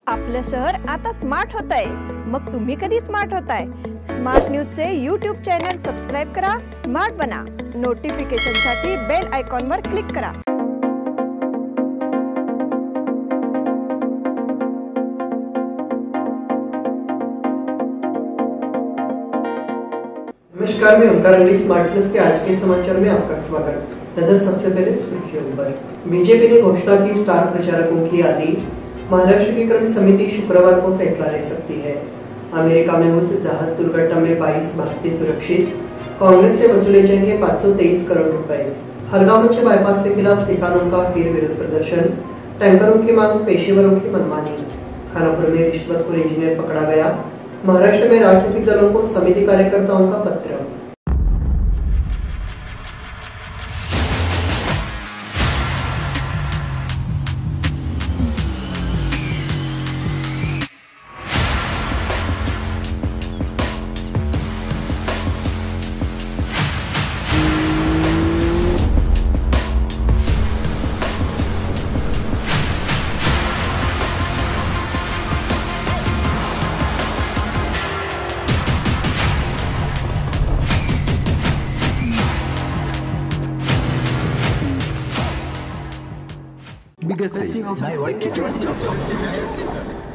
आपलं शहर आता स्मार्ट होत आहे। मग तुम्ही कधी स्मार्ट होताय? स्मार्ट न्यूजचे यूट्यूब चॅनल सबस्क्राइब करा, स्मार्ट बना। नोटिफिकेशनसाठी बेल आयकॉनवर क्लिक करा। नमस्कार, मैं ओंकार अंगड़ी स्मार्ट प्लस के आज के समाचार में आपका स्वागत। नजर सबसे पहले सुर्खियों पर। बीजेपी ने घोषणा की स्टार प्रचारकों की यादी। महाराष्ट्रीकरण समिति शुक्रवार को फैसला ले सकती है। अमेरिका में उस जहाज दुर्घटना में 22 भारतीय सुरक्षित। कांग्रेस से वसूले जाएंगे 523 करोड़ रुपए। हलगामच बाईपास के खिलाफ किसानों का फिर विरोध प्रदर्शन। टैंकरों की मांग, पेशेवरों की मनमानी। खानापुर में रिश्वतखोर इंजीनियर पकड़ा गया। महाराष्ट्र में राजनीतिक दलों को समिति कार्यकर्ताओं का पत्र।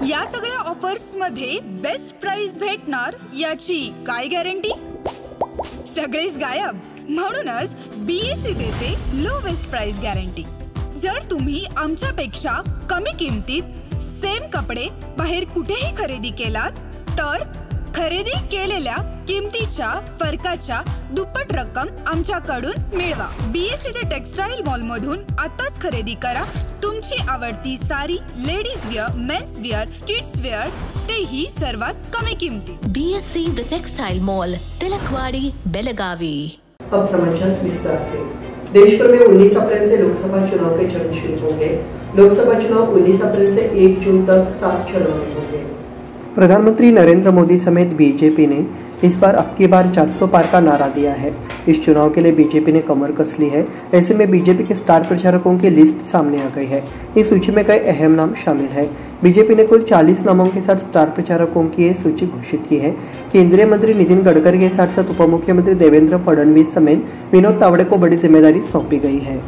या सगळ्या ऑफर्स मध्ये बेस्ट प्राइस भेटणार याची काय गॅरंटी? सगळेच गायब। म्हणूनच बीएससी देते लोवेस्ट प्राइस गॅरंटी। जर तुम्ही आमच्यापेक्षा कमी किमतीत सेम कपडे बाहेर कुठेही खरेदी केलात तर खरेदी केलेल्या किमतीच्या फरकाच्या दुप्पट रक्कम आमच्याकडून मिळवा। बीएससी द टेक्सटाईल मॉल मधून आताच खरेदी करा तुमची आवडती sari, ladies wear, men's wear, kids wear, तेही सर्वात कमी किमतीत। BSC the textile mall, Tilakwadi, Belagavi. अब समाचार विस्तार से। देश भर में 19 अप्रैल से लोकसभा चुनाव के चरण शुरू होंगे। लोकसभा चुनाव 19 अप्रैल से 1 जून तक 7 चरणों में होंगे। प्रधानमंत्री नरेंद्र मोदी समेत बीजेपी ने इस बार अब की बार 400 पार का नारा दिया है। इस चुनाव के लिए बीजेपी ने कमर कस ली है। ऐसे में बीजेपी के स्टार प्रचारकों की लिस्ट सामने आ गई है। इस सूची में कई अहम नाम शामिल है। बीजेपी ने कुल 40 नामों के साथ स्टार प्रचारकों की ये सूची घोषित की है। केंद्रीय मंत्री नितिन गडकरी के साथ साथ उप मुख्यमंत्री देवेंद्र फडणवीस समेत विनोद तावड़े को बड़ी जिम्मेदारी सौंपी गई है।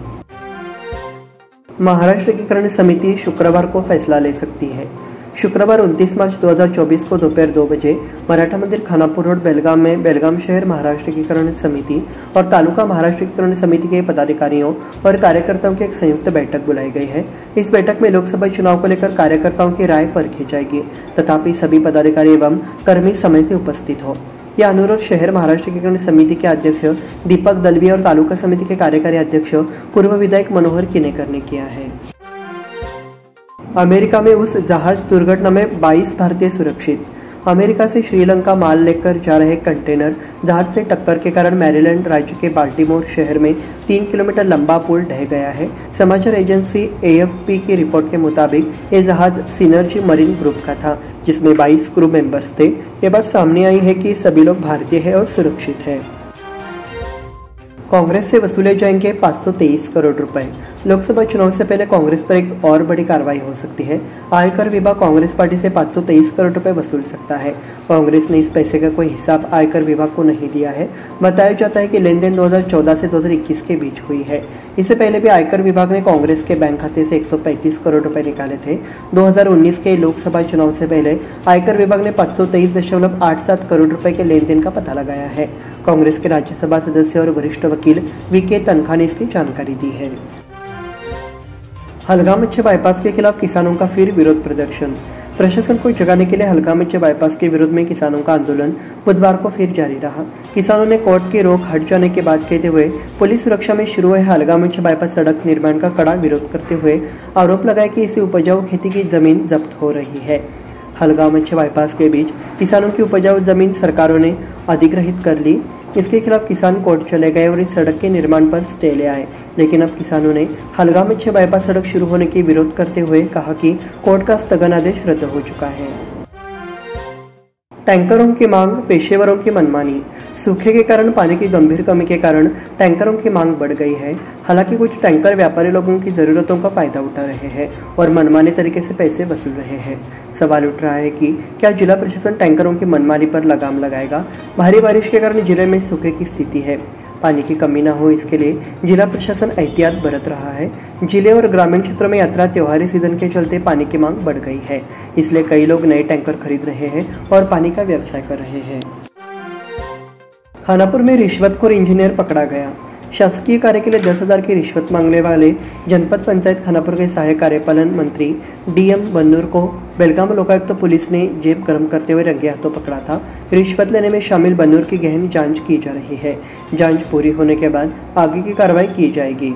महाराष्ट्रीकरण समिति शुक्रवार को फैसला ले सकती है। शुक्रवार 29 मार्च 2024 को दोपहर 2 बजे मराठा मंदिर, खानापुर रोड, बेलगाम में बेलगाम शहर महाराष्ट्रीकरण समिति और तालुका महाराष्ट्रीकरण समिति के पदाधिकारियों और कार्यकर्ताओं की एक संयुक्त बैठक बुलाई गई है। इस बैठक में लोकसभा चुनाव को लेकर कार्यकर्ताओं की राय परखी जाएगी, तथापि सभी पदाधिकारी एवं कर्मी समय से उपस्थित हो। यह अनुरोध शहर महाराष्ट्रीकरण समिति के अध्यक्ष दीपक दलवी और तालुका समिति के कार्यकारी अध्यक्ष पूर्व विधायक मनोहर किनेकर ने किया है। अमेरिका में उस जहाज दुर्घटना में 22 भारतीय सुरक्षित। अमेरिका से श्रीलंका माल लेकर जा रहे कंटेनर जहाज से टक्कर के कारण मैरीलैंड राज्य के बाल्टीमोर शहर में 3 किलोमीटर लंबा पुल ढह गया है। समाचार एजेंसी AFP की रिपोर्ट के मुताबिक ये जहाज सिनर्जी मरीन ग्रुप का था, जिसमें 22 क्रू मेंबर्स थे। ये बात सामने आई है कि सभी लोग भारतीय हैं और सुरक्षित हैं। कांग्रेस से वसूले जाएंगे 523 करोड़ रुपए। लोकसभा चुनाव से पहले कांग्रेस पर एक और बड़ी कार्रवाई हो सकती है। आयकर विभाग कांग्रेस पार्टी से 523 करोड़ रुपए वसूल सकता है। कांग्रेस ने इस पैसे का कोई हिसाब आयकर विभाग को नहीं दिया है। बताया जाता है कि लेन देन 2014 से 2021 के बीच हुई है। इससे पहले भी आयकर विभाग ने कांग्रेस के बैंक खाते से 135 करोड़ रुपए निकाले थे। 2019 के लोकसभा चुनाव से पहले आयकर विभाग ने 523.87 करोड़ रुपए के लेन देन का पता लगाया है। कांग्रेस के राज्यसभा सदस्य और वरिष्ठ वकील VK तनखा ने इसकी जानकारी दी है। हलगामच बाईपास के खिलाफ किसानों का फिर विरोध प्रदर्शन। प्रशासन को जगाने के लिए हलगामच बाईपास के विरोध में किसानों का आंदोलन बुधवार को फिर जारी रहा। किसानों ने कोर्ट की रोक हट जाने की बात कहते हुए पुलिस सुरक्षा में शुरू हुए हलगामच बाईपास सड़क निर्माण का कड़ा विरोध करते हुए आरोप लगाया कि इससे उपजाऊ खेती की जमीन जब्त हो रही है। हलगामच बाईपास के बीच किसानों की उपजाऊ जमीन सरकारों ने अधिग्रहित कर ली। इसके खिलाफ किसान कोर्ट चले गए और इस सड़क के निर्माण पर स्टे ले आए, लेकिन अब किसानों ने हलगामच बाईपास सड़क शुरू होने की विरोध करते हुए कहा कि कोर्ट का स्थगन आदेश रद्द हो चुका है। टैंकरों की मांग, पेशेवरों की मनमानी। सूखे के कारण पानी की गंभीर कमी के कारण टैंकरों की मांग बढ़ गई है। हालांकि कुछ टैंकर व्यापारी लोगों की ज़रूरतों का फायदा उठा रहे हैं और मनमाने तरीके से पैसे वसूल रहे हैं। सवाल उठ रहा है कि क्या जिला प्रशासन टैंकरों की मनमानी पर लगाम लगाएगा। भारी बारिश के कारण जिले में सूखे की स्थिति है। पानी की कमी न हो इसके लिए जिला प्रशासन एहतियात बरत रहा है। जिले और ग्रामीण क्षेत्रों में यात्रा त्योहारी सीजन के चलते पानी की मांग बढ़ गई है, इसलिए कई लोग नए टैंकर खरीद रहे हैं और पानी का व्यवसाय कर रहे हैं। खानापुर में रिश्वतखोर इंजीनियर पकड़ा गया। शासकीय कार्य के लिए 10,000 की रिश्वत मांगने वाले जनपद पंचायत खानापुर के सहायक कार्यपालन मंत्री DM बन्नूर को बेलगाम लोकायुक्त पुलिस ने जेब गर्म करते हुए रंगे हाथों पकड़ा था। रिश्वत लेने में शामिल बन्नूर की गहन जांच की जा रही है। जांच पूरी होने के बाद आगे की कार्रवाई की जाएगी।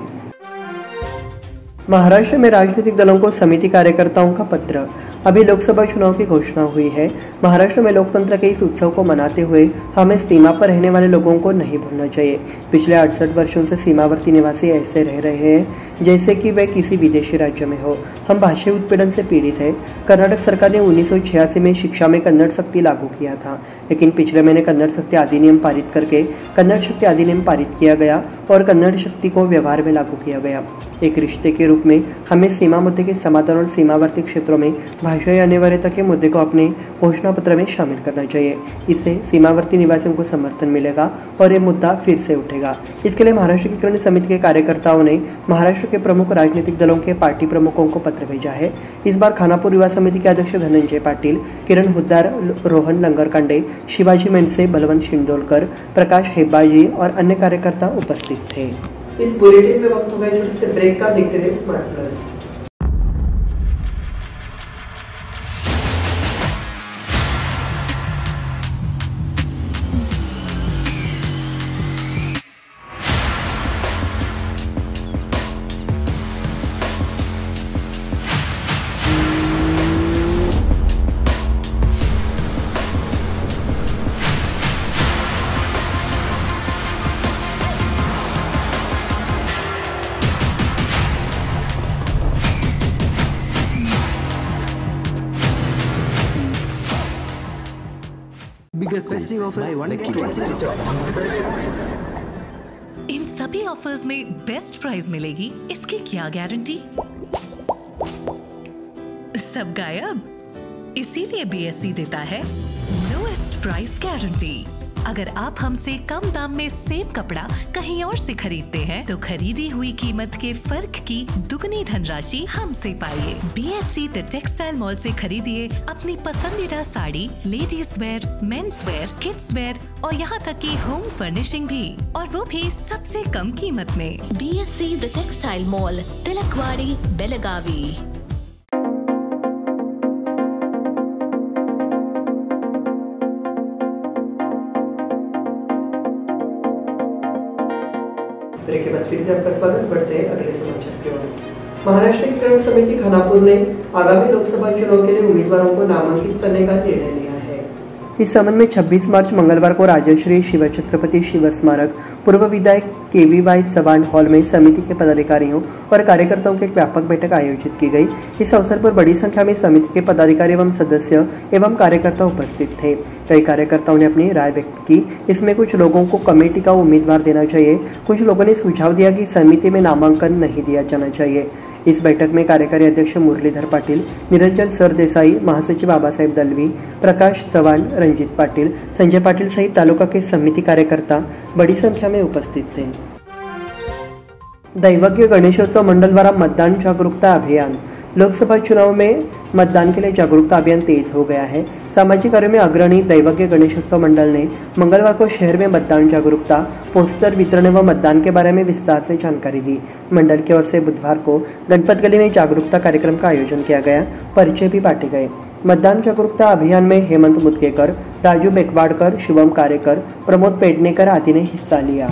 महाराष्ट्र में राजनीतिक दलों को समिति कार्यकर्ताओं का पत्र। अभी लोकसभा चुनाव की घोषणा हुई है। महाराष्ट्र में लोकतंत्र के इस उत्सव को मनाते हुए हमें सीमा पर रहने वाले लोगों को नहीं भूलना चाहिए। पिछले 68 वर्षों से सीमावर्ती निवासी ऐसे रह रहे हैं जैसे कि वे किसी विदेशी राज्य में हो। हम भाषाई उत्पीड़न से पीड़ित हैं। कर्नाटक सरकार ने 1986 में शिक्षा में कन्नड़ शक्ति लागू किया था, लेकिन पिछले महीने कन्नड़ शक्ति अधिनियम पारित करके कन्नड़ शक्ति अधिनियम पारित किया गया और कन्नड़ शक्ति को व्यवहार में लागू किया गया। एक रिश्ते के रूप में हमें सीमा मुद्दे के समाधान और सीमावर्ती क्षेत्रों में भाषाई अनिवार्यता के मुद्दे को अपने घोषणा पत्र में शामिल करना चाहिए। इससे सीमावर्ती निवासियों को समर्थन मिलेगा और ये मुद्दा फिर से उठेगा। इसके लिए महाराष्ट्र की किरण समिति के कार्यकर्ताओं ने महाराष्ट्र के प्रमुख राजनीतिक दलों के पार्टी प्रमुखों को पत्र भेजा है। इस बार खानापुर युवा समिति के अध्यक्ष धनंजय पाटिल, किरण हुद्दार, रोहन लंगरकांडे, शिवाजी मेंडसे, बलवंत शिंदोलकर, प्रकाश हेब्बाजी और अन्य कार्यकर्ता उपस्थित थे। इस बुलेटिन में वक्त हो गया छोटे से ब्रेक का। देखते रहिए स्मार्ट प्लस। इन सभी ऑफर्स में बेस्ट प्राइस मिलेगी, इसकी क्या गारंटी? सब गायब। इसीलिए BSE देता है लोएस्ट प्राइस गारंटी। अगर आप हमसे कम दाम में सेम कपड़ा कहीं और से खरीदते हैं तो खरीदी हुई कीमत के फर्क की दुगनी धनराशि हमसे पाइए। BSE द टेक्सटाइल मॉल से खरीदिए अपनी पसंदीदा sari, ladies wear, men's wear, kids where और यहाँ तक की होम फर्निशिंग भी, और वो भी सबसे कम कीमत में। BSE the textile mall, Tilakwadi, Belagavi. Break के बाद फिर से आपका स्वागत। बढ़ते हैं अगले समाचार की ओर। महाराष्ट्र की किरण समिति खानापुर ने आगामी लोकसभा चुनाव के लिए उम्मीदवारों को नामांकित करने का निर्णय लिया है। इस संबंध में 26 मार्च मंगलवार को राजश्री शिव छत्रपति शिव स्मारक पूर्व विधायक KVY चव्हाण हॉल में समिति के पदाधिकारियों और कार्यकर्ताओं की एक व्यापक बैठक आयोजित की गई। इस अवसर पर बड़ी संख्या में समिति के पदाधिकारी एवं सदस्य एवं कार्यकर्ता उपस्थित थे। कई कार्यकर्ताओं ने अपनी राय व्यक्त की। इसमें कुछ लोगों को कमेटी का उम्मीदवार देना चाहिए, कुछ लोगों ने सुझाव दिया कि समिति में नामांकन नहीं दिया जाना चाहिए। इस बैठक में कार्यकारी अध्यक्ष मुरलीधर पाटिल, निरंजन सरदेसाई, महासचिव बाबासाहेब दलवी, प्रकाश चव्हाण, रंजित पाटिल, संजय पाटिल सहित तालुका के समिति कार्यकर्ता बड़ी संख्या में उपस्थित थे। दैवज्ञ गणेशोत्सव मंडल द्वारा मतदान जागरूकता अभियान। लोकसभा चुनाव में मतदान के लिए जागरूकता अभियान तेज हो गया है। सामाजिक कार्यों में अग्रणी दैवज्ञ गणेशोत्सव मंडल ने मंगलवार को शहर में मतदान जागरूकता, पोस्टर वितरण व मतदान के बारे में विस्तार से जानकारी दी। मंडल की ओर से बुधवार को गणपत गली में जागरूकता कार्यक्रम का आयोजन किया गया। परिचय भी बांटे गए। मतदान जागरूकता अभियान में हेमंत मुदगेकर, राजू बेकवाड़कर, शुभम कारेकर, प्रमोद पेडनेकर आदि ने हिस्सा लिया।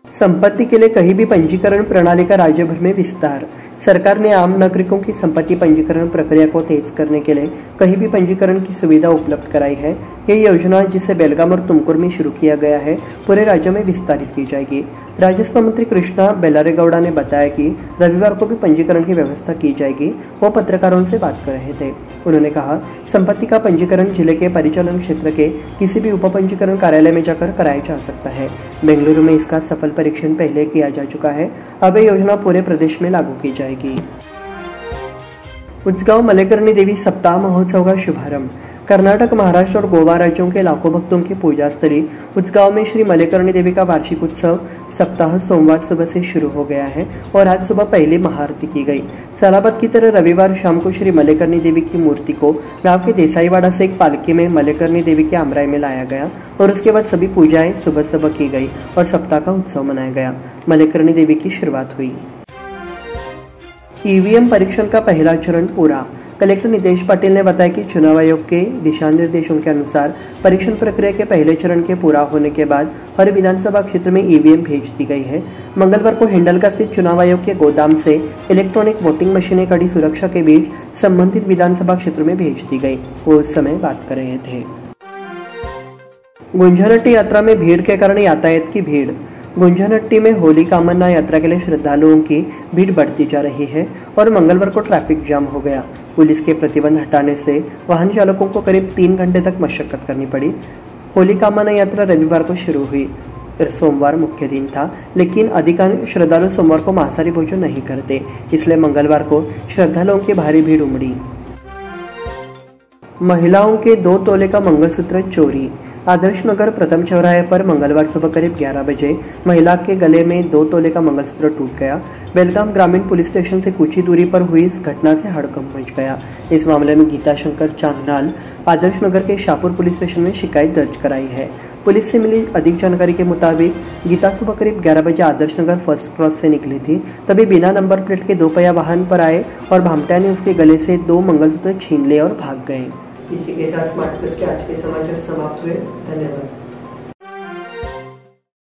संपत्ति के लिए कहीं भी पंजीकरण प्रणाली का राज्य भर में विस्तार। सरकार ने आम नागरिकों की संपत्ति पंजीकरण प्रक्रिया को तेज करने के लिए कहीं भी पंजीकरण की सुविधा उपलब्ध कराई है। ये योजना जिसे बेलगाम और तुमकुर में शुरू किया गया है, पूरे राज्य में विस्तारित की जाएगी। राजस्व मंत्री कृष्णा बेलारेगौड़ा ने बताया कि रविवार को भी पंजीकरण की व्यवस्था की जाएगी। वो पत्रकारों से बात कर रहे थे। उन्होंने कहा, संपत्ति का पंजीकरण जिले के परिचालन क्षेत्र के किसी भी उप पंजीकरण कार्यालय में जाकर कराया जा सकता है। बेंगलुरु में इसका सफल परीक्षण पहले किया जा चुका है। अब ये योजना पूरे प्रदेश में लागू की जाएगी। उच्चगांव मलेकरणी देवी सप्ताह महोत्सव का शुभारंभ। कर्नाटक, महाराष्ट्र और गोवा राज्यों के लाखों भक्तों की पूजा स्थली उच्चगांव में श्री मलेकरणी देवी का वार्षिक उत्सव सप्ताह सोमवार सुबह से शुरू हो गया है और आज सुबह पहली महाआरती की गई। सालाबाद की तरह रविवार शाम को श्री मलेकरणी देवी की मूर्ति को गांव के देसाईवाड़ा से एक पालकी में मलेकरणी देवी के आमराई में लाया गया और उसके बाद सभी पूजाएं सुबह सुबह की गई और सप्ताह का उत्सव मनाया गया। मलेकरणी देवी की शुरुआत हुई। ईवीएम परीक्षण का पहला चरण पूरा। कलेक्टर नितेश पाटिल ने बताया कि चुनाव आयोग के दिशा निर्देशों के अनुसार परीक्षण प्रक्रिया के पहले चरण के पूरा होने के बाद हर विधानसभा क्षेत्र में ईवीएम भेज दी गई है। मंगलवार को हिंडलगा स्थित चुनाव आयोग के गोदाम से इलेक्ट्रॉनिक वोटिंग मशीनें कड़ी सुरक्षा के बीच संबंधित विधानसभा क्षेत्र में भेज दी गई। वो उस समय बात कर रहे थे। गुंजानट्टी यात्रा में भीड़ के कारण यातायात की भीड़। गुंजानट्टी में होली कामन्ना यात्रा के लिए श्रद्धालुओं की भीड़ बढ़ती जा रही है और मंगलवार को ट्रैफिक जाम हो गया। पुलिस के प्रतिबंध हटाने से वाहन चालकों को करीब 3 घंटे तक मशक्कत करनी पड़ी। होली कामन्ना यात्रा रविवार को शुरू हुई। सोमवार मुख्य दिन था, लेकिन अधिकांश श्रद्धालु सोमवार को मांसाहारी भोजन नहीं करते, इसलिए मंगलवार को श्रद्धालुओं की भारी भीड़ उमड़ी। महिलाओं के 2 तोले का मंगलसूत्र चोरी। आदर्श नगर प्रथम चौराहे पर मंगलवार सुबह करीब 11 बजे महिला के गले में 2 तोले का मंगलसूत्र टूट गया। बेलगाम ग्रामीण पुलिस स्टेशन से कुछ ही दूरी पर हुई इस घटना से हड़कंप मच गया। इस मामले में गीता शंकर चांगनाल आदर्श नगर के शाहपुर पुलिस स्टेशन में शिकायत दर्ज कराई है। पुलिस से मिली अधिक जानकारी के मुताबिक गीता सुबह करीब 11 बजे आदर्श नगर फर्स्ट क्रॉस से निकली थी। तभी बिना नंबर प्लेट के 2 पहिया वाहन पर आए और भामटिया ने उसके गले से 2 मंगलसूत्र छीन लिए और भाग गए। इसी के साथ स्मार्ट प्लस के आज के समाचार समाप्त हुए। धन्यवाद।